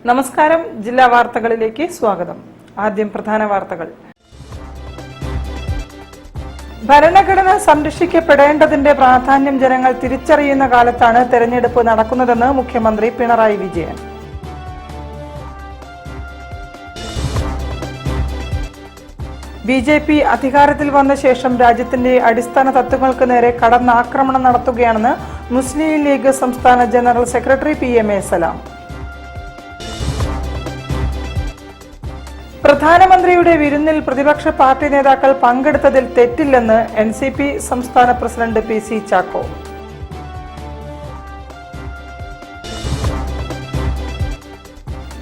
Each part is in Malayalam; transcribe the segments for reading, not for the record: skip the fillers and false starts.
നമസ്കാരം. ജില്ലാ വാർത്തകളിലേക്ക് സ്വാഗതം. ആദ്യം പ്രധാന വാർത്തകൾ. ഭരണഘടന സംരക്ഷിക്കപ്പെടേണ്ടതിന്റെ പ്രാധാന്യം ജനങ്ങൾ തിരിച്ചറിയുന്ന കാലത്താണ് തെരഞ്ഞെടുപ്പ് നടക്കുന്നതെന്ന് മുഖ്യമന്ത്രി പിണറായി വിജയൻ. ബി.ജെ.പി. അധികാരത്തിൽ വന്ന ശേഷം രാജ്യത്തിന്റെ അടിസ്ഥാന തത്വങ്ങൾക്ക് നേരെ കടന്നാക്രമണം നടത്തുകയാണെന്ന് മുസ്ലിം ലീഗ് സംസ്ഥാന ജനറൽ സെക്രട്ടറി പി.എം.എ. സലാം. പ്രധാനമന്ത്രിയുടെ വിരുന്നിൽ പ്രതിപക്ഷ പാർട്ടി നേതാക്കൾ പങ്കെടുത്തതിൽ തെറ്റില്ലെന്ന് എൻ.സി.പി. സംസ്ഥാന പ്രസിഡന്റ് പി.സി. ചാക്കോ.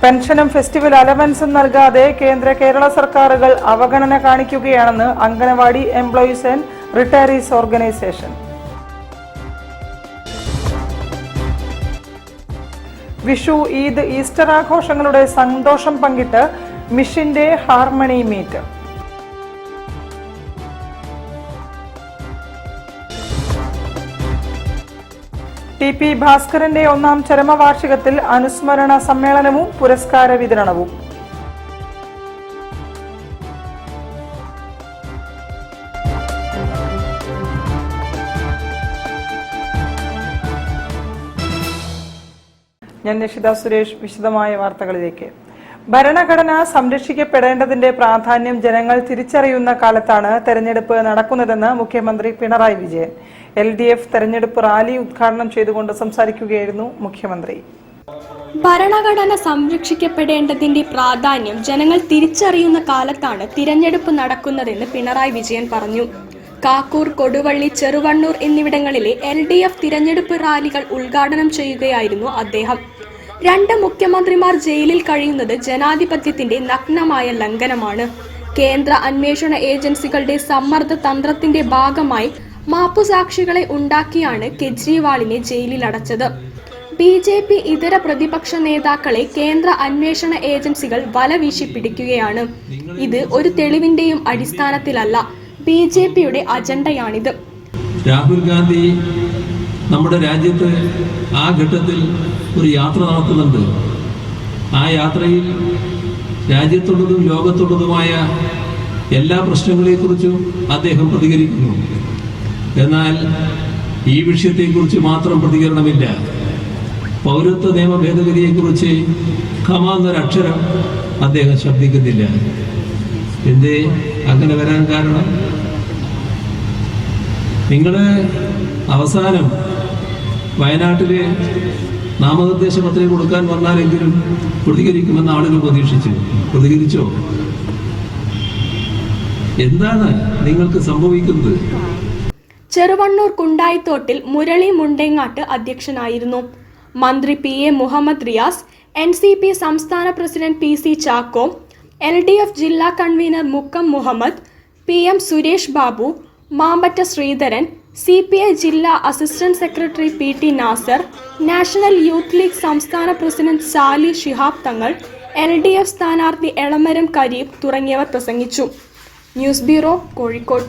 പെൻഷനും ഫെസ്റ്റിവൽ അലവൻസും നൽകാതെ കേരള സർക്കാരുകൾ അവഗണന കാണിക്കുകയാണെന്ന് anganwadi employees and retirees organisation. Vishu, Eid, Easter ആഘോഷങ്ങളുടെ സന്തോഷം പങ്കിട്ട് മിഷന്റെ ഹാർമണി മീറ്റ്. ടി.പി. ഭാസ്കരന്റെ 1ാം ചരമവാർഷികത്തിൽ അനുസ്മരണ സമ്മേളനവും പുരസ്കാര വിതരണവും. ഞാൻ നിഷിത സുരേഷ്. വിശദമായ വാർത്തകളിലേക്ക്. ഭരണഘടന സംരക്ഷിക്കപ്പെടേണ്ടതിന്റെ പ്രാധാന്യം ജനങ്ങൾ തിരിച്ചറിയുന്ന കാലത്താണ് തെരഞ്ഞെടുപ്പ് നടക്കുന്നതെന്ന് മുഖ്യമന്ത്രി പിണറായി വിജയൻ. LDF തെരഞ്ഞെടുപ്പ് റാലി ഉദ്ഘാടനം ചെയ്തുകൊണ്ട് സംസാരിക്കുകയായിരുന്നു മുഖ്യമന്ത്രി. ഭരണഘടന സംരക്ഷിക്കപ്പെടേണ്ടതിന്റെ പ്രാധാന്യം ജനങ്ങൾ തിരിച്ചറിയുന്ന കാലത്താണ് തിരഞ്ഞെടുപ്പ് നടക്കുന്നതെന്ന് പിണറായി വിജയൻ പറഞ്ഞു. കാക്കൂർ, കൊടുവള്ളി, ചെറുവണ്ണൂർ എന്നിവിടങ്ങളിലെ LDF തിരഞ്ഞെടുപ്പ് റാലികൾ ഉദ്ഘാടനം ചെയ്യുകയായിരുന്നു അദ്ദേഹം. 2 മുഖ്യമന്ത്രിമാർ ജയിലിൽ കഴിയുന്നത് ജനാധിപത്യത്തിന്റെ നഗ്നമായ ലംഘനമാണ്. കേന്ദ്ര അന്വേഷണ ഏജൻസികളുടെ സമ്മർദ്ദ തന്ത്രത്തിന്റെ ഭാഗമായി മാപ്പുസാക്ഷികളെ ഉണ്ടാക്കിയാണ് കെജ്രിവാളിനെ ജയിലിലടച്ചത്. ബി.ജെ.പി. ഇതര പ്രതിപക്ഷ നേതാക്കളെ കേന്ദ്ര അന്വേഷണ ഏജൻസികൾ വലവീശി പിടിക്കുകയാണ്. ഇത് ഒരു തെളിവിന്റെയും അടിസ്ഥാനത്തിലല്ല. ബി.ജെ.പിയുടെ അജണ്ടയാണിത്. രാഹുൽ ഗാന്ധി നമ്മുടെ രാജ്യത്ത് ആ ഘട്ടത്തിൽ ഒരു യാത്ര നടത്തുന്നുണ്ട്. ആ യാത്രയിൽ രാജ്യത്തുള്ളതും ലോകത്തുള്ളതുമായ എല്ലാ പ്രശ്നങ്ങളെക്കുറിച്ചും അദ്ദേഹം പ്രതികരിക്കുന്നു. എന്നാൽ ഈ വിഷയത്തെക്കുറിച്ച് മാത്രം പ്രതികരണമില്ല. പൗരത്വ നിയമ ഭേദഗതിയെക്കുറിച്ച് കമാന്നൊരക്ഷരം അദ്ദേഹം ശബ്ദിക്കുന്നില്ല. എന്തേ അങ്ങനെ വരാൻ കാരണം? നിങ്ങൾ അവസാനം വയനാട്ടിലെ നാമനിർദ്ദേശ പത്രിക കൊടുക്കാൻ വന്നാലെങ്കിലും പ്രതികരിക്കുമെന്ന് ആളുകൾ പ്രതീക്ഷിച്ചു. പ്രതികരിച്ചോ? എന്താണ് നിങ്ങൾക്ക് സംഭവിക്കുന്നത്? ചെറുവണ്ണൂർ കുണ്ടായിത്തോട്ടിൽ മുരളി മുണ്ടേങ്ങാട്ട് അധ്യക്ഷനായിരുന്നു. മന്ത്രി P.A. മുഹമ്മദ് റിയാസ്, NCP സംസ്ഥാന പ്രസിഡന്റ് P.C. ചാക്കോ, LDF ജില്ലാ convenor Mukkam Muhammad, PM Suresh Babu, Mambatta Sreedharan, CPI ജില്ലാ assistant secretary PT Nasar, National Youth League സംസ്ഥാന പ്രസിഡന്റ് സാലി ശിഹാബ് തങ്ങൾ, LDF സ്ഥാനാർത്ഥി എളമരം കരീം തുടങ്ങിയവർ പ്രസംഗിച്ചു. News bureau, Kozhikode.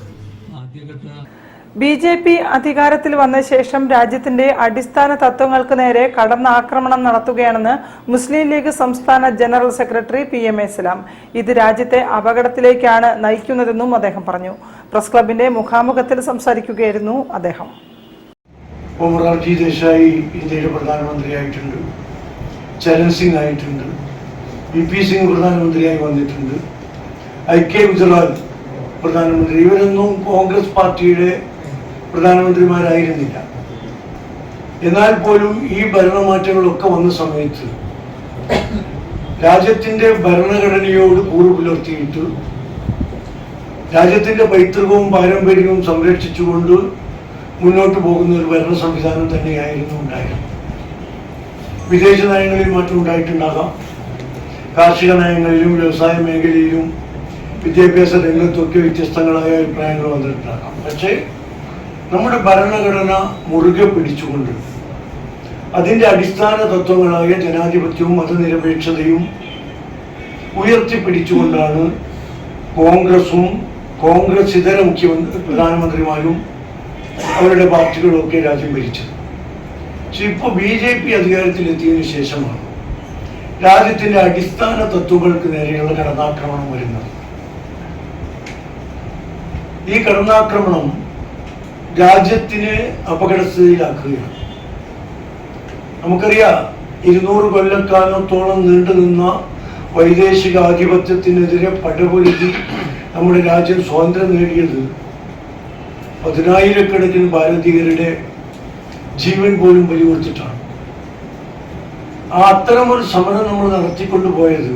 ബി.ജെ.പി. അധികാരത്തിൽ വന്ന ശേഷം രാജ്യത്തിന്റെ അടിസ്ഥാന തത്വങ്ങൾക്ക് നേരെ കടന്നാക്രമണം നടത്തുകയാണെന്ന് മുസ്ലിം ലീഗ് സംസ്ഥാന ജനറൽ സെക്രട്ടറി P.M.A. സലാം. ഇത് രാജ്യത്തെ അപകടത്തിലേക്കാണ് നയിക്കുന്നതെന്നും അദ്ദേഹം പറഞ്ഞു. പ്രസ് ക്ലബിന്റെ മുഖാമുഖത്തിൽ സംസാരിക്കുകയായിരുന്നു അദ്ദേഹം. മൊറാർജി ദേശായി ഇന്ത്യയുടെ പ്രധാനമന്ത്രിയായിട്ടുണ്ട്, ചരൺ സിംഗ് ആയിട്ടുണ്ട്, VP സിംഗ് പ്രധാനമന്ത്രിയായി വന്നിട്ടുണ്ട്, IK ഗുജറാൽ പ്രധാനമന്ത്രി. ഇവരൊന്നും കോൺഗ്രസ് പാർട്ടിയുടെ പ്രധാനമന്ത്രിമാരായിരുന്നില്ല. എന്നാൽ പോലും ഈ ഭരണമാറ്റങ്ങളൊക്കെ വന്ന സമയത്ത് രാജ്യത്തിന്റെ ഭരണഘടനയോട് കൂറ് പുലർത്തിയിട്ട് രാജ്യത്തിന്റെ പൈതൃകവും പാരമ്പര്യവും സംരക്ഷിച്ചുകൊണ്ട് മുന്നോട്ട് പോകുന്ന ഒരു ഭരണ സംവിധാനം തന്നെയായിരുന്നു ഉണ്ടായിരുന്നത്. വിദേശ നയങ്ങളിൽ മാറ്റം ഉണ്ടായിട്ടുണ്ടാകാം, കാർഷിക നയങ്ങളിലും വ്യവസായ മേഖലയിലും വിദ്യാഭ്യാസ രംഗത്തൊക്കെ വ്യത്യസ്തങ്ങളായ അഭിപ്രായങ്ങൾ വന്നിട്ടുണ്ടാകാം. പക്ഷേ നമ്മുടെ ഭരണഘടന മുറുകെ പിടിച്ചുകൊണ്ട് അതിൻ്റെ അടിസ്ഥാന തത്വങ്ങളായ ജനാധിപത്യവും മതനിരപേക്ഷതയും ഉയർത്തിപ്പിടിച്ചുകൊണ്ടാണ് കോൺഗ്രസും കോൺഗ്രസ് ഇതര പ്രധാനമന്ത്രിമാരും അവരുടെ പാർട്ടികളും ഒക്കെ രാജ്യം ഭരിച്ചത്. പക്ഷെ ഇപ്പോൾ BJP അധികാരത്തിലെത്തിയതിനു ശേഷമാണ് രാജ്യത്തിന്റെ അടിസ്ഥാന തത്വങ്ങൾക്ക് നേരെയുള്ള കടന്നാക്രമണം വരുന്നത്. ഈ കടന്നാക്രമണം രാജ്യത്തിനെ അപകടസ്ഥിതിയിലാക്കുകയാണ്. നമുക്കറിയാം, 200 കൊല്ലക്കാലത്തോളം നീണ്ടുനിന്ന വൈദേശിക ആധിപത്യത്തിനെതിരെ പടപൊരുതി നമ്മുടെ രാജ്യം സ്വാതന്ത്ര്യം നേടിയത് 10,000-കണക്കിന് ഭാരതീയരുടെ ജീവൻ പോലും ബലി കൊടുത്തിട്ടാണ്. അത്തരമൊരു സമരം നമ്മൾ നടത്തിക്കൊണ്ടുപോയത്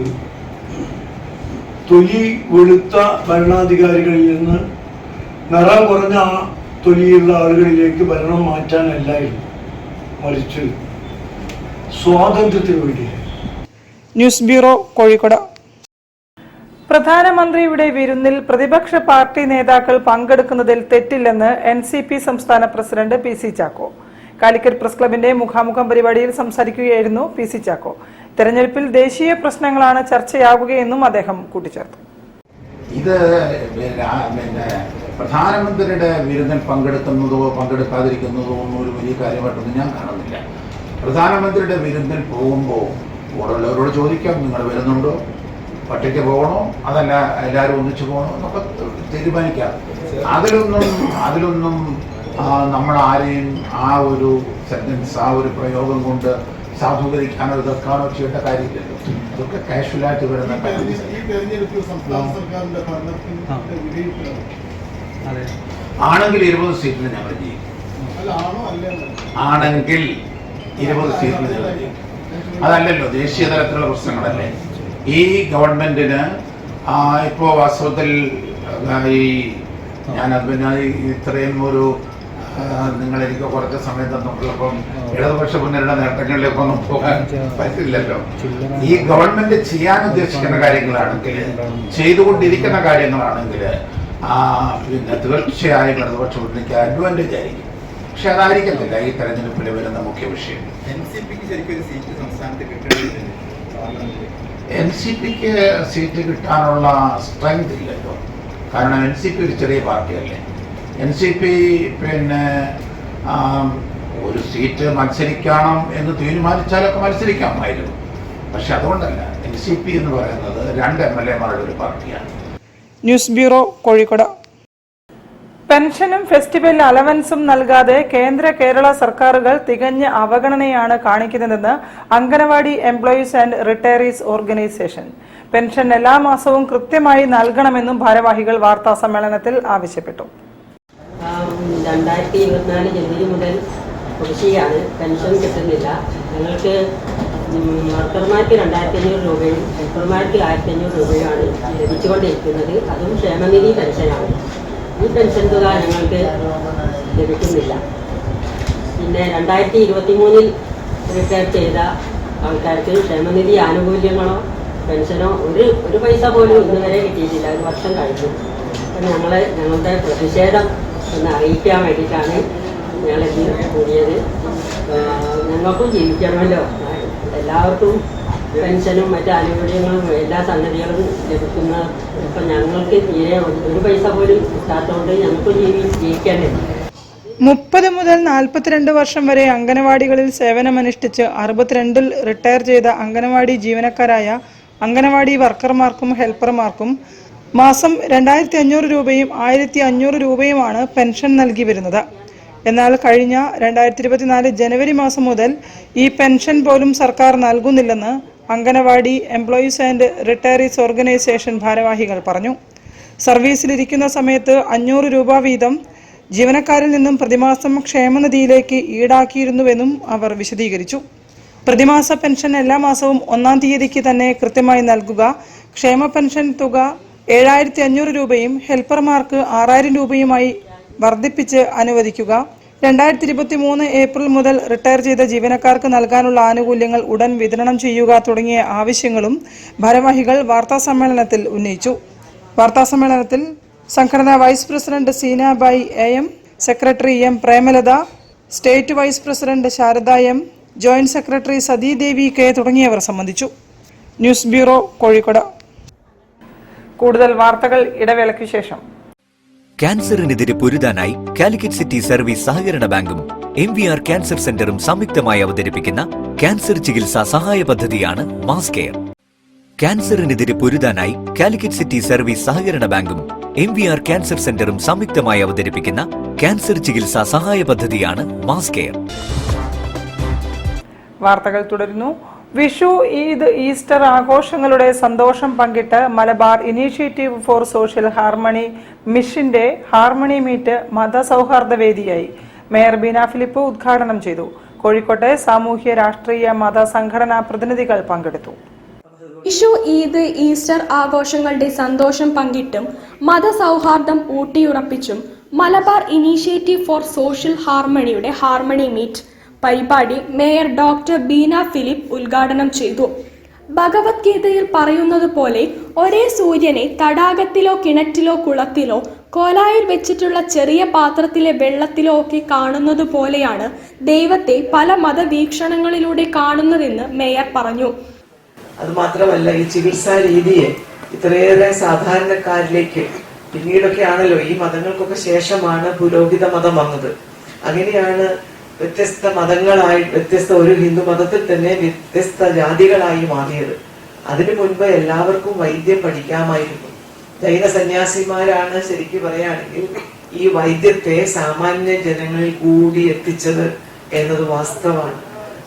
തൊലി വെളുത്ത ഭരണാധികാരികളിൽ നിന്ന് നിറം കുറഞ്ഞ തൊലിയുള്ള ആളുകളിലേക്ക് ഭരണം മാറ്റാനല്ലായിരുന്നു, മറിച്ച് സ്വാതന്ത്ര്യത്തിന് വേണ്ടിയായിരുന്നു. News bureau, Kozhikode. പ്രധാനമന്ത്രിയുടെ വിരുന്നിൽ പ്രതിപക്ഷ പാർട്ടി നേതാക്കൾ പങ്കെടുക്കുന്നതിൽ തെറ്റില്ലെന്ന് NCP സംസ്ഥാന president PC Chacko. Calicut press ക്ലബിന്റെ മുഖാമുഖം പരിപാടിയിൽ സംസാരിക്കുകയായിരുന്നു PC ചാക്കോ. തെരഞ്ഞെടുപ്പിൽ ദേശീയ പ്രശ്നങ്ങളാണ് ചർച്ചയാവുകയെന്നും അദ്ദേഹം കൂട്ടിച്ചേർത്തു. ഇത് പ്രധാനമന്ത്രിയുടെ വിരുന്നിൽ പങ്കെടുക്കുന്നതോ പങ്കെടുക്കാതിരിക്കുന്നതോ ഒന്നും ഒരു വലിയ കാര്യമായിട്ടൊന്നും ഞാൻ കാണുന്നില്ല. പ്രധാനമന്ത്രിയുടെ വിരുന്നിൽ പോകുമ്പോൾ കൂടെയുള്ളവരോട് ചോദിക്കാം, നിങ്ങൾ വരുന്നുണ്ടോ, ഒറ്റയ്ക്ക് പോകണോ, അതല്ല എല്ലാവരും ഒന്നിച്ചു പോകണോ എന്നൊക്കെ തീരുമാനിക്കാം. അതിലൊന്നും നമ്മൾ ആരെയും ആ ഒരു സെന്റൻസ്, ആ ഒരു പ്രയോഗം കൊണ്ട് സാധൂകരിക്കാനോ എതിർക്കാനോ ചെയ്യേണ്ട കാര്യമില്ലല്ലോ. അതൊക്കെ കാഷ്വലായിട്ട് വരുന്ന കാര്യം. ആണെങ്കിൽ 20 സീറ്റിൽ ഞങ്ങൾ ജയിക്കും. ആണെങ്കിൽ 20 സീറ്റിൽ ഞങ്ങൾ ജയിക്കും. അതല്ലല്ലോ ദേശീയ തലത്തിലുള്ള പ്രശ്നങ്ങളല്ലേ. ഈ ഗവൺമെന്റിന് ഇപ്പോൾ വാസ്തവത്തിൽ ഇത്രയും ഒരു നിങ്ങളെനിക്ക് കുറച്ച് സമയം തന്നിട്ടുള്ളപ്പം ഇടതുപക്ഷ മുന്നണിയുടെ നേട്ടങ്ങളിലേക്കൊന്നും പോകാൻ പറ്റില്ലല്ലോ. ഈ ഗവൺമെന്റ് ചെയ്യാൻ ഉദ്ദേശിക്കുന്ന കാര്യങ്ങളാണെങ്കിൽ, ചെയ്തുകൊണ്ടിരിക്കുന്ന കാര്യങ്ങളാണെങ്കിൽ പിന്നെ തീർച്ചയായും ഇടതുപക്ഷ മുന്നണിക്ക് അഡ്വാൻറ്റേജ് ആയിരിക്കും. പക്ഷെ അതായിരിക്കത്തില്ല ഈ തെരഞ്ഞെടുപ്പിൽ വരുന്ന മുഖ്യ വിഷയം. NCPക്ക് സീറ്റ് കിട്ടാനുള്ള സ്ട്രെങ്ത് ഇല്ലല്ലോ. കാരണം NCP ഒരു ചെറിയ പാർട്ടിയല്ലേ. NCP പിന്നെ ഒരു സീറ്റ് മത്സരിക്കണം എന്ന് തീരുമാനിച്ചാലൊക്കെ മത്സരിക്കാമായിരുന്നു. പക്ഷെ അതുകൊണ്ടല്ല. NCP എന്ന് പറയുന്നത് 2 MLA-മാരുടെ ഒരു പാർട്ടിയാണ്. News bureau, Kozhikode. പെൻഷനും ഫെസ്റ്റിവൽ അലവൻസും നൽകാതെ കേരള സർക്കാരുകൾ തികഞ്ഞ അവഗണനയാണ് കാണിക്കുന്നതെന്ന് anganwadi employees and retirees organisation. Pension എല്ലാ മാസവും കൃത്യമായി നൽകണമെന്നും ഭാരവാഹികൾ വാർത്താ സമ്മേളനത്തിൽ ആവശ്യപ്പെട്ടു. 2024 ജനുവരി മുതൽ കുടിശ്ശികയാണ്, പെൻഷൻ കിട്ടുന്നില്ല. ഞങ്ങൾക്ക് വർക്കർമാർക്ക് 2,500 രൂപയും ഹെൽപ്പർമാർക്ക് 1,500 രൂപയുമാണ് ലഭിച്ചുകൊണ്ടിരിക്കുന്നത്. അതും ക്ഷേമനിധി പെൻഷനാണ്. ഈ പെൻഷൻ തുക ഞങ്ങൾക്ക് ലഭിക്കുന്നില്ല. പിന്നെ 2023 റിട്ടയർ ചെയ്ത ആൾക്കാർക്ക് ക്ഷേമനിധി ആനുകൂല്യങ്ങളോ പെൻഷനോ ഒരു പൈസ പോലും ഇന്നുവരെ കിട്ടിയിട്ടില്ല. 1 വർഷം കഴിഞ്ഞു. അപ്പം ഞങ്ങളുടെ പ്രതിഷേധം ഒന്ന് അറിയിക്കാൻ വേണ്ടിയിട്ടാണ് ഞങ്ങളിന്ന് കൂടിയത്. ഞങ്ങൾക്കും ജീവിക്കണമല്ലോ. എല്ലാവർക്കും പെൻഷനും മറ്റ് ആനുകൂല്യങ്ങളും എല്ലാ സംഗതികളും ലഭിക്കുന്ന ഇപ്പം ഞങ്ങൾക്ക് തീരെ ഒരു പൈസ പോലും കിട്ടാത്തതുകൊണ്ട് ഞങ്ങൾക്ക് ജീവിക്കണ്ടേ. 30 മുതൽ 42 വർഷം വരെ അംഗനവാടികളിൽ സേവനമനുഷ്ഠിച്ച് 62-ൽ റിട്ടയർ ചെയ്ത അംഗനവാടി ജീവനക്കാരായ അംഗനവാടി വർക്കർമാർക്കും ഹെൽപ്പർമാർക്കും മാസം 2,500 രൂപയും 1,500 രൂപയുമാണ് പെൻഷൻ നൽകി വരുന്നത്. എന്നാൽ കഴിഞ്ഞ 2024 ജനുവരി മാസം മുതൽ ഈ പെൻഷൻ പോലും സർക്കാർ നൽകുന്നില്ലെന്ന് anganwadi employees and retirees organisation ഭാരവാഹികൾ പറഞ്ഞു. സർവീസിലിരിക്കുന്ന സമയത്ത് 500 രൂപ വീതം ജീവനക്കാരിൽ നിന്നും പ്രതിമാസം ക്ഷേമനിധിയിലേക്ക് ഈടാക്കിയിരുന്നുവെന്നും അവർ വിശദീകരിച്ചു. പ്രതിമാസ പെൻഷൻ എല്ലാ മാസവും 1-ാം തീയതിക്ക് തന്നെ കൃത്യമായി നൽകുക, ക്ഷേമ പെൻഷൻ തുക 7,500 രൂപയും ഹെൽപ്പർമാർക്ക് 6,000 രൂപയുമായി വർദ്ധിപ്പിച്ച് അനുവദിക്കുക, 2023 ഏപ്രിൽ മുതൽ റിട്ടയർ ചെയ്ത ജീവനക്കാർക്ക് നൽകാനുള്ള ആനുകൂല്യങ്ങൾ ഉടൻ വിതരണം ചെയ്യുക തുടങ്ങിയ ആവശ്യങ്ങളും ഭാരവാഹികൾ വാർത്താസമ്മേളനത്തിൽ ഉന്നയിച്ചു. വാർത്താസമ്മേളനത്തിൽ സംഘടനാ vice president Seenabai AM, secretary M Premalatha, state vice president Sharada M, joint secretary Sathidevi K തുടങ്ങിയവർ സംബന്ധിച്ചു. News bureau, Kozhikode. കൂടുതൽ വാർത്തകൾ ഇടവേളയ്ക്ക് ശേഷം. ക്യാൻസറിനെതിരെ പൊരുതാനായി കാലിക്കറ്റ് സിറ്റി സർവീസ് സഹകരണ ബാങ്കും MVR ക്യാൻസർ സെന്ററും സംയുക്തമായി അവതരിപ്പിക്കുന്ന ക്യാൻസർ ചികിത്സാ സഹായ പദ്ധതിയാണ് മാസ് കെയർ. ക്യാൻസറിനെതിരെ പൊരുതാനായി കാലിക്കറ്റ് സിറ്റി സർവീസ് സഹകരണ ബാങ്കും MVR ക്യാൻസർ സെന്ററും സംയുക്തമായി അവതരിപ്പിക്കുന്ന ക്യാൻസർ ചികിത്സാ സഹായ പദ്ധതിയാണ് മാസ് കെയർ. വാർത്തകൾ തുടരുന്നു. വിഷു, ഈദ്, ഈസ്റ്റർ ആഘോഷങ്ങളുടെ സന്തോഷം പങ്കിട്ട് Malabar initiative for social harmony മിഷന്റെ ഹാർമണി മീറ്റ് മതസൗഹാർദ്ദ വേദിയായി. മേയർ ബീന ഫിലിപ്പ് ഉദ്ഘാടനം ചെയ്തു. കോഴിക്കോട്ടെ സാമൂഹ്യ രാഷ്ട്രീയ മത സംഘടനാ പ്രതിനിധികൾ പങ്കെടുത്തു. വിഷു, ഈദ്, ഈസ്റ്റർ ആഘോഷങ്ങളുടെ സന്തോഷം പങ്കിട്ടും മതസൗഹാർദ്ദം ഊട്ടിയുറപ്പിച്ചും മലബാർ ഇനീഷ്യേറ്റീവ് ഫോർ സോഷ്യൽ ഹാർമണിയുടെ ഹാർമണി മീറ്റ് പരിപാടി മേയർ ഡോക്ടർ ബീന ഫിലിപ്പ് ഉദ്ഘാടനം ചെയ്തു. ഭഗവത്ഗീതയിൽ പറയുന്നത് പോലെ ഒരേ സൂര്യനെ തടാകത്തിലോ കിണറ്റിലോ കുളത്തിലോ കോലായിൽ വെച്ചിട്ടുള്ള ചെറിയ പാത്രത്തിലെ വെള്ളത്തിലോ ഒക്കെ കാണുന്നത് പോലെയാണ് ദൈവത്തെ പല മതവീക്ഷണങ്ങളിലൂടെ കാണുന്നതെന്ന് മേയർ പറഞ്ഞു. അതുമാത്രമല്ല, ഈ ചികിത്സാ രീതിയെ ഇത്രയേറെ സാധാരണക്കാരിലേക്ക് പിന്നീടൊക്കെ ആണല്ലോ, ഈ മതങ്ങൾക്കൊക്കെ ശേഷമാണ് പുരോഹിത മതം വന്നത്. അങ്ങനെയാണ് വ്യത്യസ്ത മതങ്ങളായി, ഒരു ഹിന്ദു മതത്തിൽ തന്നെ വ്യത്യസ്ത ജാതികളായി മാറിയത്. അതിനു മുൻപ് എല്ലാവർക്കും വൈദ്യം പഠിക്കാമായിരുന്നു. ജൈന സന്യാസിമാരാണ് ശരിക്കും പറയുകയാണെങ്കിൽ ഈ വൈദ്യത്തെ സാമാന്യ ജനങ്ങളിൽ കൂടി എത്തിച്ചത് എന്നത് വാസ്തവമാണ്.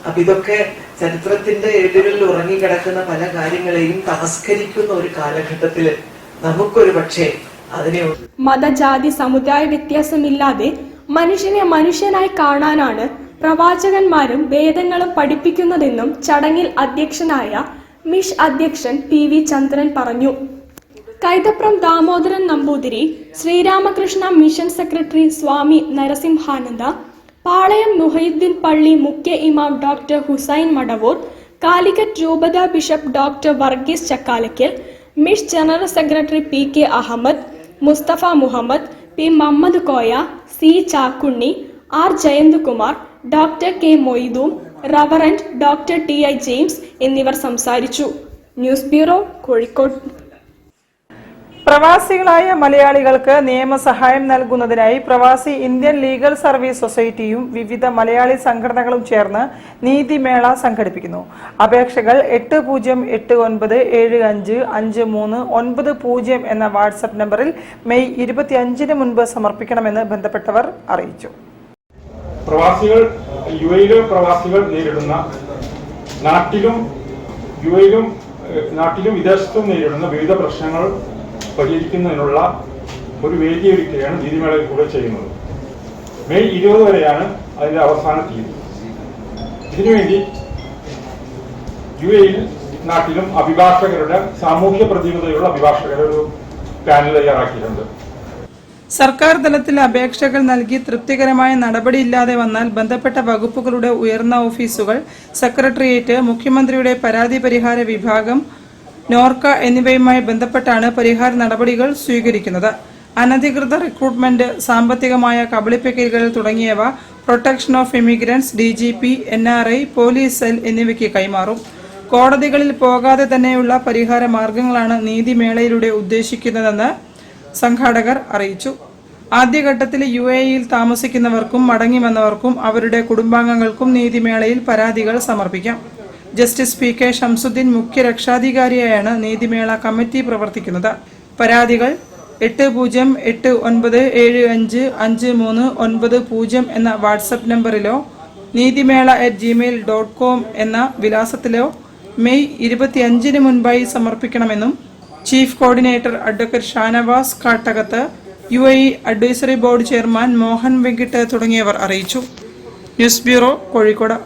അപ്പൊ ഇതൊക്കെ ചരിത്രത്തിന്റെ എതിരിൽ ഉറങ്ങിക്കിടക്കുന്ന പല കാര്യങ്ങളെയും തമസ്കരിക്കുന്ന ഒരു കാലഘട്ടത്തില് നമുക്കൊരു പക്ഷേ അതിനെ മതജാതി സമുദായ വ്യത്യാസമില്ലാതെ മനുഷ്യനെ മനുഷ്യനായി കാണാനാണ് പ്രവാചകന്മാരും വേദങ്ങളും പഠിപ്പിക്കുന്നതെന്നും ചടങ്ങിൽ അധ്യക്ഷനായ മിഷ് അധ്യക്ഷൻ PV ചന്ദ്രൻ പറഞ്ഞു. കൈതപ്രം ദാമോദരൻ നമ്പൂതിരി, ശ്രീരാമകൃഷ്ണ മിഷൻ സെക്രട്ടറി സ്വാമി നരസിംഹാനന്ദ, പാളയം മുഹൈദ്ദീൻ പള്ളി മുഖ്യ ഇമാം ഡോക്ടർ ഹുസൈൻ മടവൂർ, കാലിക്കറ്റ് രൂപത bishop doctor Varghese Chakkalakkal, MISH general secretary PK Ahammed, Musthafa Muhammed, P Muhammed Koya, C Chakkunni, R Jayanthkumar, doctor K Moythoom, reverend doctor TI James എന്നിവർ സംസാരിച്ചു. News bureau, Kozhikode. പ്രവാസികളായ മലയാളികൾക്ക് നിയമസഹായം നൽകുന്നതിനായി പ്രവാസി ഇന്ത്യൻ ലീഗൽ സർവീസ് സൊസൈറ്റിയും വിവിധ മലയാളി സംഘടനകളും ചേർന്ന് നീതിമേള സംഘടിപ്പിക്കുന്നു. അപേക്ഷകൾ 8089555390 എന്ന വാട്സ്ആപ്പ് നമ്പറിൽ മെയ് 25 മുൻപ് സമർപ്പിക്കണമെന്ന് ബന്ധപ്പെട്ടവർ അറിയിച്ചു. പ്രവാസികൾ യുഎയിലെ പ്രവാസികൾ നേരിടുന്ന നാട്ടിലും വിദേശത്തും നേരിടുന്ന വിവിധ പ്രശ്നങ്ങൾ പരിഹരിക്കുന്നതിനുള്ള ഒരു വേദിയൊരുക്കുകയാണ് നീതിമേളയിൽ കൂടെ ചെയ്യുന്നത്. മെയ് 20 വരെയാണ് അതിന്റെ അവസാന തീയതി. ഇതിനുവേണ്ടി UAE നാട്ടിലും അഭിഭാഷകരുടെ സാമൂഹ്യ പ്രതിബദ്ധതയുള്ള അഭിഭാഷകരുടെ ഒരു പാനൽ തയ്യാറാക്കിയിട്ടുണ്ട്. സർക്കാർ തലത്തിൽ അപേക്ഷകൾ നൽകി തൃപ്തികരമായ നടപടിയില്ലാതെ വന്നാൽ ബന്ധപ്പെട്ട വകുപ്പുകളുടെ ഉയർന്ന ഓഫീസുകൾ, സെക്രട്ടേറിയറ്റ്, മുഖ്യമന്ത്രിയുടെ പരാതി പരിഹാര വിഭാഗം, നോർക്ക എന്നിവയുമായി ബന്ധപ്പെട്ടാണ് പരിഹാര നടപടികൾ സ്വീകരിക്കുന്നത്. അനധികൃത റിക്രൂട്ട്മെന്റ്, സാമ്പത്തികമായ കബളിപ്പിക്കലുകൾ തുടങ്ങിയവ protection of immigrants, DGP, NRI, police cell എന്നിവയ്ക്ക് കൈമാറും. കോടതികളിൽ പോകാതെ തന്നെയുള്ള പരിഹാര മാർഗങ്ങളാണ് നീതിമേളയിലൂടെ ഉദ്ദേശിക്കുന്നതെന്ന് സംഘാടകർ അറിയിച്ചു. ആദ്യഘട്ടത്തിൽ UAEയിൽ താമസിക്കുന്നവർക്കും മടങ്ങി വന്നവർക്കും അവരുടെ കുടുംബാംഗങ്ങൾക്കും നീതിമേളയിൽ പരാതികൾ സമർപ്പിക്കാം. ജസ്റ്റിസ് PK ഷംസുദ്ദീൻ മുഖ്യ രക്ഷാധികാരിയായാണ് നീതിമേള കമ്മിറ്റി പ്രവർത്തിക്കുന്നത്. പരാതികൾ 8089555390 എന്ന വാട്സ്ആപ്പ് നമ്പറിലോ needimeela@gmail.com എന്ന വിലാസത്തിലോ മെയ് 25 മുൻപായി സമർപ്പിക്കണമെന്നും chief coordinator advocate Shanavas Kattakath, UAE advisory board chairman Mohan Venkit തുടങ്ങിയവർ അറിയിച്ചു. News bureau, Kozhikode.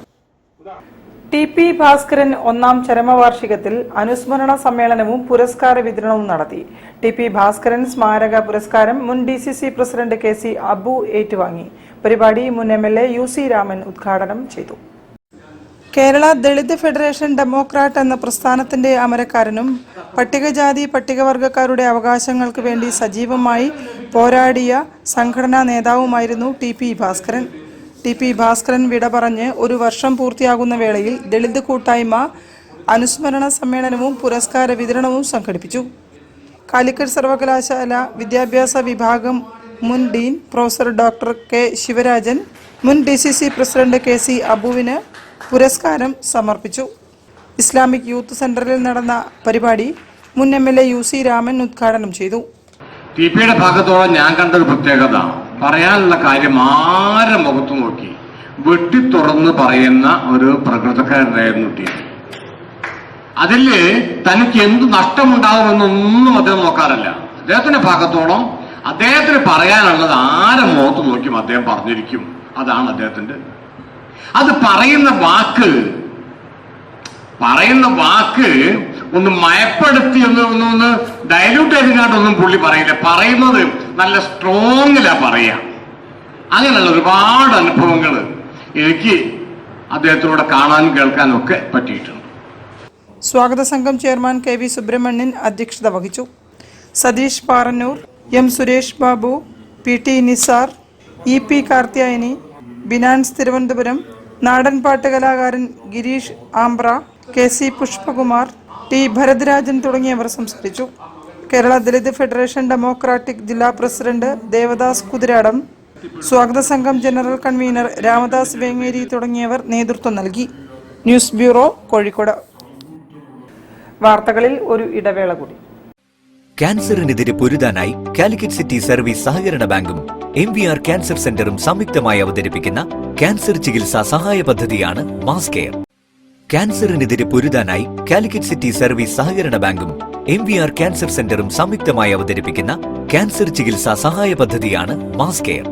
TP Bhaskaran 1ാം ചരമവാർഷികത്തിൽ അനുസ്മരണ സമ്മേളനവും പുരസ്കാര വിതരണവും നടത്തി. TP ഭാസ്കരൻ സ്മാരക പുരസ്കാരം മുൻ DCC പ്രസിഡന്റ് KC അബു ഏറ്റുവാങ്ങി. പരിപാടി മുൻ MLA UC രാമൻ ഉദ്ഘാടനം ചെയ്തു. കേരള ദളിത് ഫെഡറേഷൻ ഡെമോക്രാറ്റ് എന്ന പ്രസ്ഥാനത്തിന്റെ അമരക്കാരനും പട്ടികജാതി പട്ടികവർഗക്കാരുടെ അവകാശങ്ങൾക്ക് വേണ്ടി സജീവമായി പോരാടിയ സംഘടനാ നേതാവുമായിരുന്നു TP ഭാസ്കരൻ. ടി.പി. ഭാസ്കരൻ വിട പറഞ്ഞ് ഒരു വർഷം പൂർത്തിയാകുന്ന വേളയിൽ ദളിത് കൂട്ടായ്മ അനുസ്മരണ സമ്മേളനവും പുരസ്കാര വിതരണവും സംഘടിപ്പിച്ചു. കാലിക്കറ്റ് സർവകലാശാല വിദ്യാഭ്യാസ വിഭാഗം മുൻ dean professor doctor K Sivarajan, മുൻ DCC പ്രസിഡന്റ് KC അബുവിന് പുരസ്കാരം സമർപ്പിച്ചു. ഇസ്ലാമിക് യൂത്ത് സെന്ററിൽ നടന്ന പരിപാടി മുൻ MLA UC രാമൻ ഉദ്ഘാടനം ചെയ്തു. ടി.പിയുടെ ഭാഗത്തോളം ഞാൻ കണ്ടൊരു പ്രത്യേകത, പറയാനുള്ള കാര്യം ആരെ മുഖത്ത് നോക്കി വെട്ടി തുറന്ന് പറയുന്ന ഒരു പ്രകൃതക്കാരനായിരുന്നു ടി.പി. അതില് തനിക്ക് എന്ത് നഷ്ടമുണ്ടാകുമെന്നൊന്നും അദ്ദേഹം നോക്കാറില്ല. അദ്ദേഹത്തിന്റെ ഭാഗത്തോളം അദ്ദേഹത്തിന് പറയാനുള്ളത് ആരെ മുഖത്ത് നോക്കിയും അദ്ദേഹം പറഞ്ഞിരിക്കും. അതാണ് അദ്ദേഹത്തിന്റെ. അത് പറയുന്ന വാക്ക് ഒന്ന് മയപ്പെടുത്തി ഒന്ന് ഡയലൂട്ട് ചെയ്തിങ്ങാട്ടൊന്നും പുള്ളി പറയില്ല. പറയുന്നത് നല്ല സ്ട്രോങ്ങിലാ പറയാ. അങ്ങനെയുള്ള ഒരുപാട് അനുഭവങ്ങൾ എനിക്ക് അദ്ദേഹത്തിലൂടെ കാണാനും കേൾക്കാനും ഒക്കെ പറ്റിയിട്ടുണ്ട്. സ്വാഗത സംഘം ചെയർമാൻ KV സുബ്രഹ്മണ്യൻ അധ്യക്ഷത വഹിച്ചു. Satheesh Parannur, M Suresh Babu, PT Nisar, EP Karthiyayani, ബിനാൻസ് തിരുവനന്തപുരം, നാടൻപാട്ട് കലാകാരൻ ഗിരീഷ് ആംബ്ര, KC പുഷ്പകുമാർ, T ഭരദ്രാജൻ തുടങ്ങിയവർ സംസാരിച്ചു. കേരള ദലിത് ഫെഡറേഷൻ ഡെമോക്രാറ്റിക് ജില്ലാ പ്രസിഡന്റ് ദേവദാസ് കുതിരാടം, സ്വാഗത സംഘം ജനറൽ കൺവീനർ രാമദാസ് വേങ്ങേരി തുടങ്ങിയവർ നേതൃത്വം നൽകി. News bureau, Kozhikode. വാർത്തകളിൽ ഒരു ഇടവേള കൂടി. ക്യാൻസറിനെതിരെ പൊരുതാനായി കാലിക്കറ്റ് സിറ്റി സർവീസ് സഹകരണ ബാങ്കും MVR ക്യാൻസർ സെന്ററും സംയുക്തമായി അവതരിപ്പിക്കുന്ന ക്യാൻസർ ചികിത്സാ സഹായ പദ്ധതിയാണ് മാസ് കെയർ. ക്യാൻസറിനെതിരെ പൊരുതാനായി കാലിക്കറ്റ് സിറ്റി സർവീസ് സഹകരണ ബാങ്കും MVR ക്യാൻസർ സെന്ററും സംയുക്തമായി അവതരിപ്പിക്കുന്ന ക്യാൻസർ ചികിത്സാ സഹായ പദ്ധതിയാണ് മാസ് കെയർ.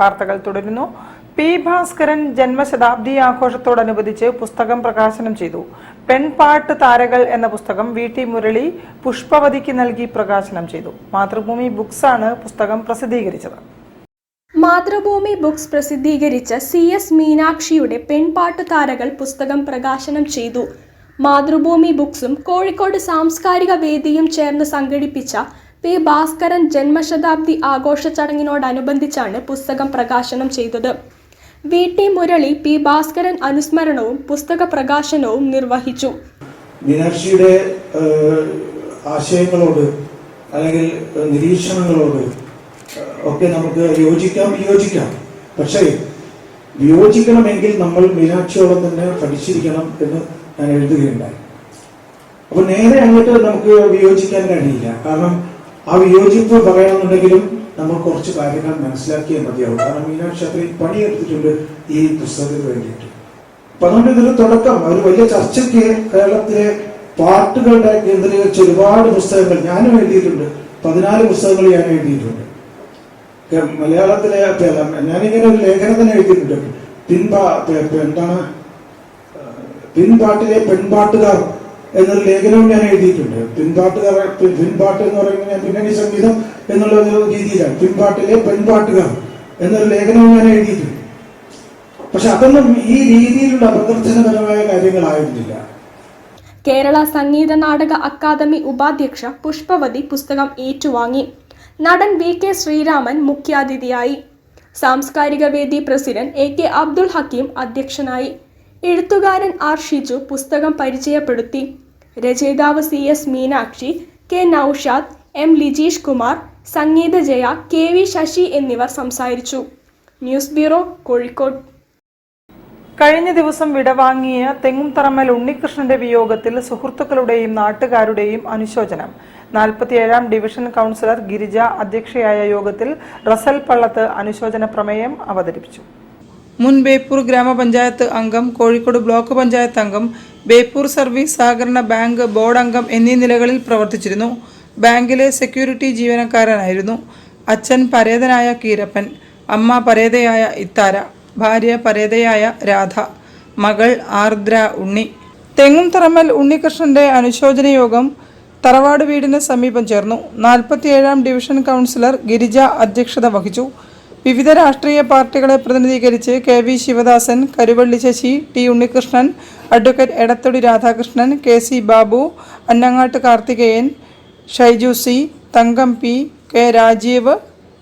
വാർത്തകൾ തുടരുന്നു. P. ഭാസ്കരൻ ജന്മശതാബ്ദി ആഘോഷത്തോടനുബന്ധിച്ച് പുസ്തകം പ്രകാശനം ചെയ്തു. പെൺപാട്ട് താരകൾ എന്ന പുസ്തകം VT മുരളി പുഷ്പവതിക്ക് നൽകി പ്രകാശനം ചെയ്തു. മാതൃഭൂമി ബുക്സ് ആണ് പുസ്തകം പ്രസിദ്ധീകരിച്ചത്. മാതൃഭൂമി ബുക്സ് പ്രസിദ്ധീകരിച്ച CS മീനാക്ഷിയുടെ പെൺപാട്ട് താരകൾ പുസ്തകം പ്രകാശനം ചെയ്തു. മാതൃഭൂമി ബുക്സും കോഴിക്കോട് സാംസ്കാരിക വേദിയും ചേർന്ന് സംഘടിപ്പിച്ച P. ഭാസ്കരൻ ജന്മശതാബ്ദി ആഘോഷ ചടങ്ങിനോടനുബന്ധിച്ചാണ് പുസ്തകം പ്രകാശനം ചെയ്തത്. VT Murali P. ഭാസ്കരൻ അനുസ്മരണവും പുസ്തക പ്രകാശനവും നിർവഹിച്ചു. മീനാക്ഷിയുടെ ആശയങ്ങളോട് അല്ലെങ്കിൽ നിരീക്ഷണങ്ങളോട് ഒക്കെ നമുക്ക് യോജിക്കാം. പക്ഷേ വിയോജിക്കണമെങ്കിൽ നമ്മൾ മീനാക്ഷിയോളം തന്നെ പഠിച്ചിരിക്കണം എന്ന് ഞാൻ എഴുതുകയുണ്ടായി. അപ്പൊ നേരെ അങ്ങോട്ട് നമുക്ക് വിയോജിക്കാൻ കഴിയില്ല. കാരണം ആ വിയോജിപ്പ് പറയണമെന്നുണ്ടെങ്കിലും നമ്മൾ കുറച്ച് കാര്യങ്ങൾ മനസ്സിലാക്കിയേ മതിയാവും. കാരണം മീനാക്ഷി അത്രയും പണിയെടുത്തിട്ടുണ്ട് ഈ പുസ്തകത്തിന് വേണ്ടിയിട്ട്. അപ്പൊ അതുകൊണ്ട് ഇതൊരു തുടക്കം, ഒരു വലിയ ചർച്ചയ്ക്ക് കേരളത്തിലെ പാട്ടുകളുടെ കേന്ദ്രീകരിച്ച് ഒരുപാട് പുസ്തകങ്ങൾ ഞാനും എഴുതിയിട്ടുണ്ട്. 14 പുസ്തകങ്ങൾ ഞാൻ എഴുതിയിട്ടുണ്ട്. മലയാളത്തിലെ ഞാനിങ്ങനെ ഒരു ലേഖനം തന്നെ എഴുതിയിട്ടുണ്ട്. പിൻപാട്ടിലെ പെൺപാട്ടുകാർ എന്നൊരു ലേഖനവും ഞാൻ എഴുതിയിട്ടുണ്ട്. പിൻപാട്ട് എന്ന് പറയുമ്പോൾ ഞാൻ പിന്നണി സംഗീതം എന്നുള്ള ഒരു രീതിയിലാണ്. പിൻപാട്ടിലെ പെൺപാട്ടുകാർ എന്നൊരു ലേഖനവും ഞാൻ എഴുതിയിട്ടുണ്ട്. പക്ഷെ അതൊന്നും ഈ രീതിയിലുള്ള അപകർഷണപരമായ കാര്യങ്ങളായിരുന്നില്ല. കേരള സംഗീത നാടക അക്കാദമി ഉപാധ്യക്ഷ പുഷ്പവതി പുസ്തകം ഏറ്റുവാങ്ങി. നടൻ VK ശ്രീരാമൻ മുഖ്യാതിഥിയായി. സാംസ്കാരിക വേദി പ്രസിഡന്റ് AK അബ്ദുൽ ഹക്കീം അധ്യക്ഷനായി. എഴുത്തുകാരൻ R ഷിജു പുസ്തകം പരിചയപ്പെടുത്തി. രചയിതാവ് CS Meenakshi, K Naushad, M Lijeesh Kumar, സംഗീത ജയ, KV ശശി എന്നിവർ സംസാരിച്ചു. News bureau, Kozhikode. കഴിഞ്ഞ ദിവസം വിടവാങ്ങിയ തെങ്ങുംതറമ്മൽ ഉണ്ണികൃഷ്ണന്റെ വിയോഗത്തിൽ സുഹൃത്തുക്കളുടെയും നാട്ടുകാരുടെയും അനുശോചനം. 47-ാം ഡിവിഷൻ കൗൺസിലർ ഗിരിജ അധ്യക്ഷയായ യോഗത്തിൽ റസൽ പള്ളത്ത് അനുശോചന പ്രമേയം അവതരിപ്പിച്ചു. മുൻ ബേപ്പൂർ ഗ്രാമപഞ്ചായത്ത് അംഗം, കോഴിക്കോട് ബ്ലോക്ക് പഞ്ചായത്ത് അംഗം, ബേപ്പൂർ സർവീസ് സഹകരണ ബാങ്ക് ബോർഡ് അംഗം എന്നീ നിലകളിൽ പ്രവർത്തിച്ചിരുന്നു. ബാങ്കിലെ സെക്യൂരിറ്റി ജീവനക്കാരനായിരുന്നു. അച്ഛൻ പരേതനായ കീരപ്പൻ, അമ്മ പരേതയായ ഇത്താര, ഭാര്യ പരേതയായ രാധ, മകൾ ആർദ്ര ഉണ്ണി. തെങ്ങുംതറമ്മൽ ഉണ്ണികൃഷ്ണന്റെ അനുശോചന യോഗം തറവാട് വീടിന് സമീപം ചേർന്നു. 47-ാം ഡിവിഷൻ കൗൺസിലർ ഗിരിജ അധ്യക്ഷത വഹിച്ചു. വിവിധ രാഷ്ട്രീയ പാർട്ടികളെ പ്രതിനിധീകരിച്ച് KV Sivadasan, Karuvalli Sasi, T Unnikrishnan, advocate Edathodi Radhakrishnan, KC Babu, Annangatt Karthikeyan, Shaiju C, Thankam P, K Rajeev,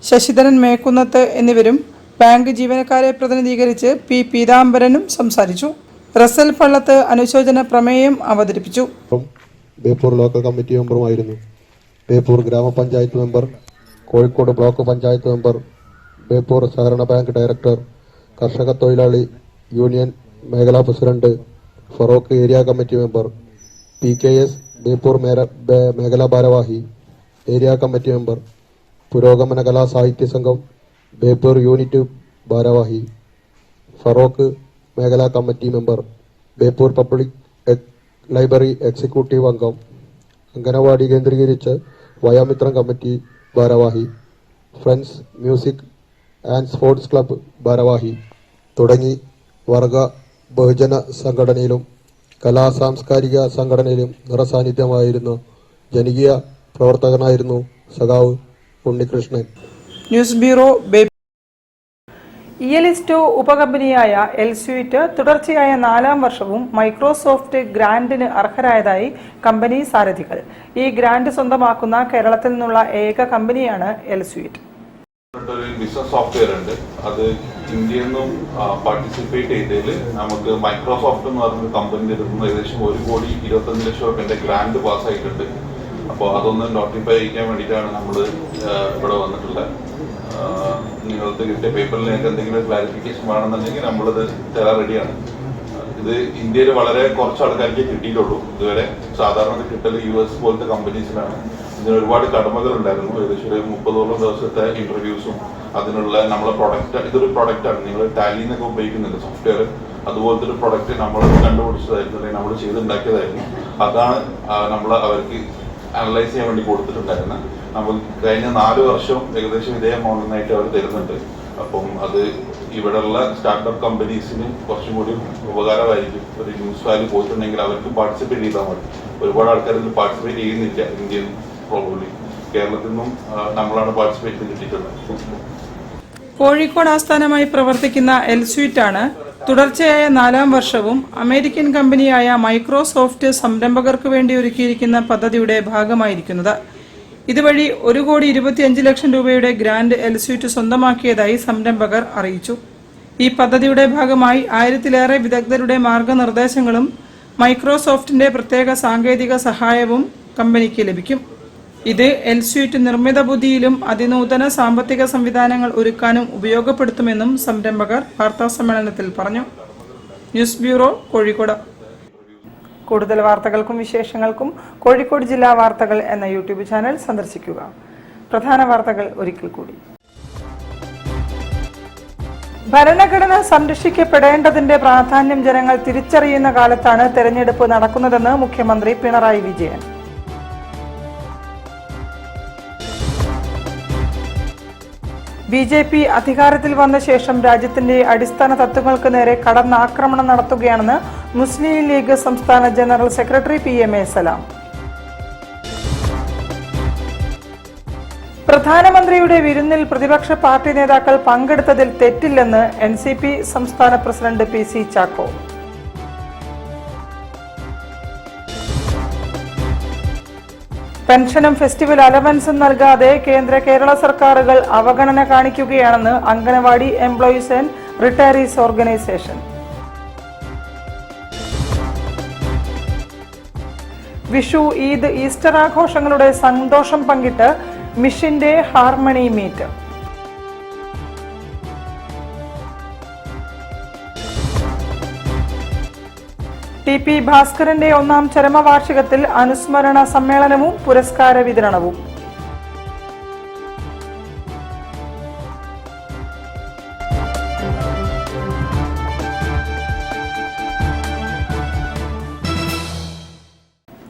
Sasidharan Mekkunnath എന്നിവരും ബാങ്ക് ജീവനക്കാരെ പ്രതിനിധീകരിച്ച് പി പീതാംബരനും സംസാരിച്ചു. റസൽ പള്ളത്ത് അനുശോചന പ്രമേയം അവതരിപ്പിച്ചു. ബേപ്പൂർ ലോക്കൽ കമ്മിറ്റി മെമ്പറുമായിരുന്നു. ബേപ്പൂർ ഗ്രാമപഞ്ചായത്ത് member, Kozhikode block panchayat member, Beypore സഹകരണ ബാങ്ക് ഡയറക്ടർ, കർഷക തൊഴിലാളി യൂണിയൻ മേഖലാ president, Farook area committee member, PKS Beypore മേഖലാ ഭാരവാഹി, ഏരിയ കമ്മിറ്റി മെമ്പർ, പുരോഗമന കലാ സാഹിത്യ സംഘം ബേപ്പൂർ യൂണിറ്റ് ഭാരവാഹി, ഫറോക്ക് മേഖലാ committee member, Beypore public library executive അംഗം, അംഗനവാടി കേന്ദ്രീകരിച്ച് വയോമിത്രം കമ്മിറ്റി ഭാരവാഹി, friends music and sports club ഭാരവാഹി തുടങ്ങി വർഗ ബഹുജന സംഘടനയിലും കലാ സാംസ്കാരിക സംഘടനയിലും നിറസാന്നിധ്യമായിരുന്ന ജനകീയ പ്രവർത്തകനായിരുന്നു സഖാവ് ഉണ്ണികൃഷ്ണൻ. News bureau. ELS2 ഉപകമ്പനിയായ എൽസ്യൂറ്റ് തുടർച്ചയായ 4ാം വർഷവും മൈക്രോസോഫ്റ്റ് ഗ്രാന്റിന് അർഹരായതായി കമ്പനി സാരഥികൾ. ഈ ഗ്രാന്റ് സ്വന്തമാക്കുന്ന കേരളത്തിൽ നിന്നുള്ള ഏക കമ്പനിയാണ് എൽസ്യൂറ്റ്. ബിസിനസ് സോഫ്റ്റ്വെയർ ഉണ്ട്. അത് ഇന്ത്യയിൽ നിന്നും പാർട്ടിസിപ്പേറ്റ് ചെയ്തതിൽ നമുക്ക് മൈക്രോസോഫ്റ്റ് എന്ന് പറഞ്ഞ കമ്പനിയിൽ എടുക്കുന്ന ഏകദേശം 1,25,00,000 ഗ്രാന്റ് പാസ്സായിട്ടുണ്ട്. അപ്പോൾ അതൊന്ന് നോട്ടിഫൈ ചെയ്യാൻ വേണ്ടിയിട്ടാണ് നമ്മൾ ഇവിടെ വന്നിട്ടുള്ളത്. നിങ്ങൾക്ക് കിട്ടിയ പേപ്പറിൽ നിങ്ങൾക്ക് എന്തെങ്കിലും ക്ലാരിഫിക്കേഷൻ വേണമെന്നുണ്ടെങ്കിൽ നമ്മളിത് തരാൻ റെഡിയാണ്. ഇത് ഇന്ത്യയിൽ വളരെ കുറച്ച് ആൾക്കാർക്ക് കിട്ടിയിട്ടുള്ളൂ. ഇതുവരെ സാധാരണ കിട്ടൽ US പോലത്തെ കമ്പനീസിലാണ്. ഇതിന് ഒരുപാട് കടമകൾ ഉണ്ടായിരുന്നു. ഏകദേശം 30ഓളം ദിവസത്തെ ഇന്റർവ്യൂസും അതിനുള്ള നമ്മളെ പ്രൊഡക്റ്റ്, ഇതൊരു പ്രൊഡക്റ്റാണ്. നിങ്ങൾ ടാലിന്നൊക്കെ ഉപയോഗിക്കുന്നുണ്ട് സോഫ്റ്റ്വെയർ, അതുപോലത്തെ ഒരു പ്രൊഡക്റ്റ് നമ്മൾ കണ്ടുപിടിച്ചതായിരുന്നു, അല്ലെങ്കിൽ നമ്മൾ ചെയ്തുണ്ടാക്കിയതായിരുന്നു. അതാണ് നമ്മൾ അവർക്ക് അനലൈസ് ചെയ്യാൻ വേണ്ടി കൊടുത്തിട്ടുണ്ടായിരുന്നത്. നമ്മൾ കഴിഞ്ഞ 4 വർഷം ഏകദേശം ഇതേ എമൗണ്ടിനായിട്ട് അവർ തരുന്നുണ്ട്. അപ്പം അത് ഇവിടെയുള്ള സ്റ്റാർട്ടപ്പ് കമ്പനീസിന് കുറച്ചും കൂടി ഉപകാരമായിരിക്കും. ഒരു ന്യൂസ് വാല്യൂ പോയിട്ടുണ്ടെങ്കിൽ അവർക്ക് പാർട്ടിസിപ്പേറ്റ് ചെയ്താൽ മതി. ഒരുപാട് ആൾക്കാർ ഇതിൽ പാർട്ടിസിപ്പേറ്റ് ചെയ്യുന്നില്ല. ഇന്ത്യയിൽ പ്രോബബ്ലി കേരളത്തിൽ നിന്നും നമ്മളാണ് പാർട്ടിസിപ്പേറ്റ് ചെയ്തിട്ടുള്ളത്. കോഴിക്കോട് ആസ്ഥാനമായി പ്രവർത്തിക്കുന്ന എൽസ്യൂറ്റാണ് തുടർച്ചയായ 4ാം വർഷവും അമേരിക്കൻ കമ്പനിയായ മൈക്രോസോഫ്റ്റ് സംരംഭകർക്ക് വേണ്ടി ഒരുക്കിയിരിക്കുന്ന പദ്ധതിയുടെ ഭാഗമായിരിക്കുന്നത്. ഇതുവഴി 1,25,00,000 രൂപയുടെ ഗ്രാന്റ് എൽസ്യൂറ്റ് സ്വന്തമാക്കിയതായി സംരംഭകർ അറിയിച്ചു. ഈ പദ്ധതിയുടെ ഭാഗമായി 1000-ലേറെ വിദഗ്ധരുടെ മാർഗനിർദ്ദേശങ്ങളും മൈക്രോസോഫ്റ്റിന്റെ പ്രത്യേക സാങ്കേതിക സഹായവും കമ്പനിക്ക് ലഭിക്കും. ഇത് എൽസ്യൂറ്റ് നിർമ്മിത ബുദ്ധിയിലും അതിനൂതന സാമ്പത്തിക സംവിധാനങ്ങൾ ഒരുക്കാനും ഉപയോഗപ്പെടുത്തുമെന്നും സംരംഭകർ വാർത്താസമ്മേളനത്തിൽ പറഞ്ഞു. News bureau, Kozhikode. കൂടുതൽ വാർത്തകൾക്കും വിശേഷങ്ങൾക്കും കോഴിക്കോട് ജില്ലാ വാർത്തകൾ എന്ന യൂട്യൂബ് ചാനൽ സന്ദർശിക്കുക. പ്രധാന വാർത്തകൾ ഒരിക്കൽ കൂടി. ഭരണഘടന സംരക്ഷിക്കപ്പെടേണ്ടതിന്റെ പ്രാധാന്യം ജനങ്ങൾ തിരിച്ചറിയുന്ന കാലത്താണ് തെരഞ്ഞെടുപ്പ് നടക്കുന്നതെന്ന് മുഖ്യമന്ത്രി പിണറായി വിജയൻ. BJP അധികാരത്തിൽ വന്ന ശേഷം രാജ്യത്തിന്റെ അടിസ്ഥാന തത്വങ്ങൾക്ക് നേരെ കടന്നാക്രമണം നടത്തുകയാണെന്ന് മുസ്ലിം ലീഗ് സംസ്ഥാന ജനറൽ സെക്രട്ടറി PMA സലാം. പ്രധാനമന്ത്രിയുടെ വിരുന്നിൽ പ്രതിപക്ഷ പാർട്ടി നേതാക്കൾ പങ്കെടുത്തതിൽ തെറ്റില്ലെന്ന് NCP സംസ്ഥാന പ്രസിഡന്റ് PC ചാക്കോ. പെൻഷനും ഫെസ്റ്റിവൽ അലവൻസും നൽകാതെ കേരള സർക്കാരുകൾ അവഗണന കാണിക്കുകയാണെന്ന് anganwadi employees and retirees organisation. Vishu, Eid, Easter ആഘോഷങ്ങളുടെ സന്തോഷം പങ്കിട്ട് മിഷന്റെ ഹാർമണി മീറ്റ്. TP ഭാസ്കരന്റെ 1ാം ചരമവാർഷികത്തിൽ അനുസ്മരണ സമ്മേളനവും പുരസ്കാര വിതരണവും.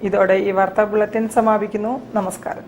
ഇതോടെ ഈ വാർത്താ ബുള്ളറ്റിൻ സമാപിക്കുന്നു. നമസ്കാരം.